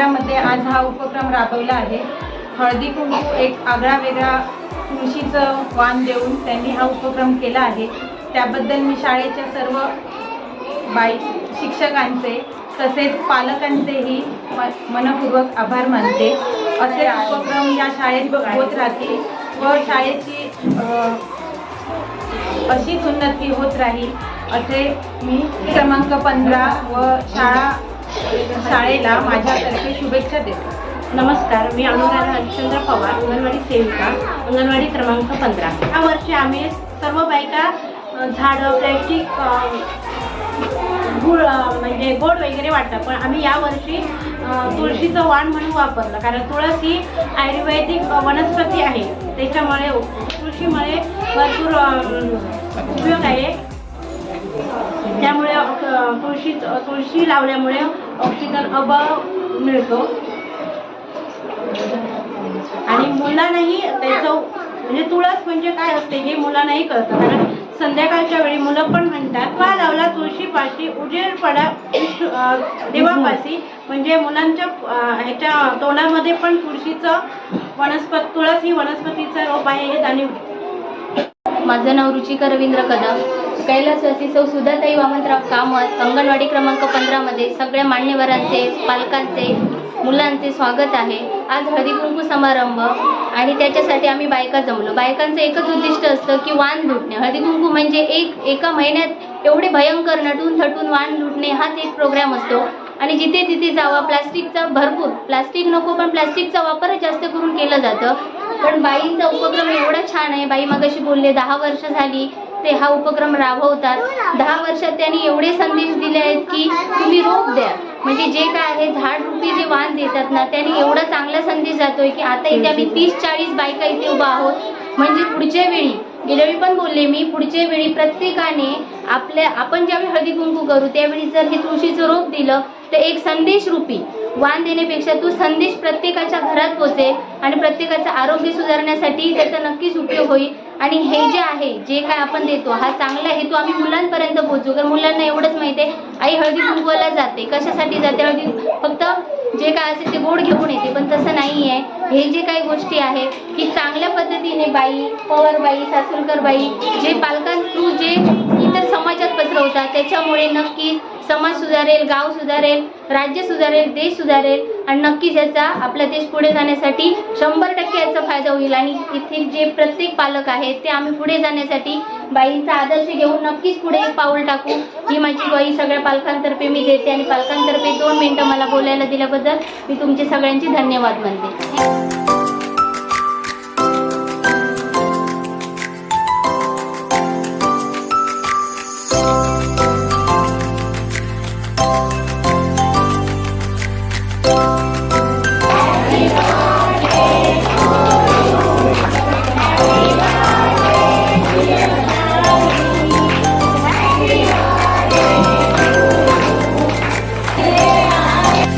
केंद्रामध्ये आज हा उपक्रम राबवला आहे। हळदी कुंकू एक आगळा वेगळा तुळशीचं वाण देऊन त्यांनी हा उपक्रम केला आहे। त्याबद्दल मी शाळेच्या सर्व शिक्षकांचे तसेच पालकांचेही मनपूर्वक आभार मानते। असे उपक्रम या शाळेत होत राहतील व शाळेची अशीच उन्नती होत राहील असे मी क्रमांक 15 व शाळेला माझ्यातर्फे शुभेच्छा देते। नमस्कार, मी अनुराधा हरिश्चंद्र पवार, अंगणवाडी सेविका, अंगणवाडी क्रमांक 15। या वर्षी आम्ही सर्व बायका झाडं प्लॅस्टिक गुळ म्हणजे गोड वगैरे वाटतात, पण आम्ही यावर्षी तुळशीचं वाण म्हणून वापरलं, कारण तुळस ही आयुर्वेदिक वनस्पती आहे। त्याच्यामुळे तुळशीमुळे भरपूर उपयोग आहे। त्यामुळे तुळशी लावल्यामुळे ऑक्सिजन अभाव मिळतो आणि मुलांनाही त्याचं म्हणजे तुळस म्हणजे काय असते हे मुलांनाही कळतं, कारण संध्याकाळच्या वेळी मुलं पण म्हणतात का लावला तुळशीपाशी उजेड पडा देवापाशी, म्हणजे मुलांच्या ह्याच्या तोंडामध्ये पण तुळशीचं तुळस ही वनस्पतीचा रोप आहे हे जाणीव। माझं नाव रुचिका रवींद्र कदम, कैलासवासी सौ सुधाताई वामनराव कामत, अंगणवाडी क्रमांक 15 मध्ये सगळ्या मान्यवरांचे, पालकांचे, मुलांचे स्वागत आहे। आज हळदी कुंकू समारंभ आणि त्याच्यासाठी आम्ही बायका जमलो। बायकांचं एकच उद्दिष्ट असतं की वाण लुटणे। हळदी कुंकू म्हणजे एका महिन्यात एवढे भयंकर नटून थटून वाण लुटणे हाच एक प्रोग्राम असतो आणि जिथे तिथे जावा प्लास्टिकचा भरपूर प्लास्टिक नको, पण प्लास्टिकचा वापर जास्त करून केलं जातं। पण बाईंचा उपक्रम एवढा छान आहे। बाई मगाशी बोलले 10 वर्ष झाली ते हा उपक्रम राबवतात। 10 वर्षात त्यांनी एवढे संदेश दिले आहेत की तुम्ही रोप द्या, म्हणजे जे काय आहे झाड रूपी जे वाण देतात ना, त्यांनी एवढा चांगला संदेश जातोय की आता इथे आम्ही 30-40 बायका इथे उभा आहोत। म्हणजे पुढच्या वेळी गेल्या वेळी पण बोलले मी, पुढच्या वेळी प्रत्येकाने आपण ज्यावेळी हळदी कुंकू करू त्यावेळी जर हे तुळशीचं रोप दिलं तर एक संदेश रूपी वाण देण्यापेक्षा तो संदेश प्रत्येकाच्या घरात पोचेल आणि प्रत्येकाचं आरोग्य सुधारण्यासाठी त्याचा नक्कीच उपयोग होईल। आणि हे जे आहे जे काय आपण देतो हा चांगला हेतू आम्ही मुलांपर्यंत पोहोचू, कारण मुलांना एवढंच माहिती आहे आई हळदी कुंकवाला जाते, कशासाठी जाते, हळदी फक्त जे काय असेल ते गोड घेऊन येते, पण तसं नाही आहे। हे जे काही गोष्टी आहे की चांगल्या पद्धतीने बाई, पवारबाई, सासुरकरबाई जे पालकां थ्रू जे इतर समाजात पसरवतात त्याच्यामुळे नक्कीच समाज सुधारेल, गाव सुधारेल, राज्य सुधारेल, देश सुधारेल आणि नक्कीच याचा आपला देश पुढे जाण्यासाठी 100% याचा फायदा होईल। आणि इथे जे प्रत्येक पालक आहेत ते आम्ही पुढे जाण्यासाठी बाईंचा आदर्श घेऊन नक्कीच पुढे पाऊल टाकू ही माझी ग्वाही सगळ्या पालकांतर्फे मी देते। आणि पालकांतर्फे 2 मिनिटं मला बोलायला दिल्याबद्दल मी तुमचे सगळ्यांचे धन्यवाद मानते।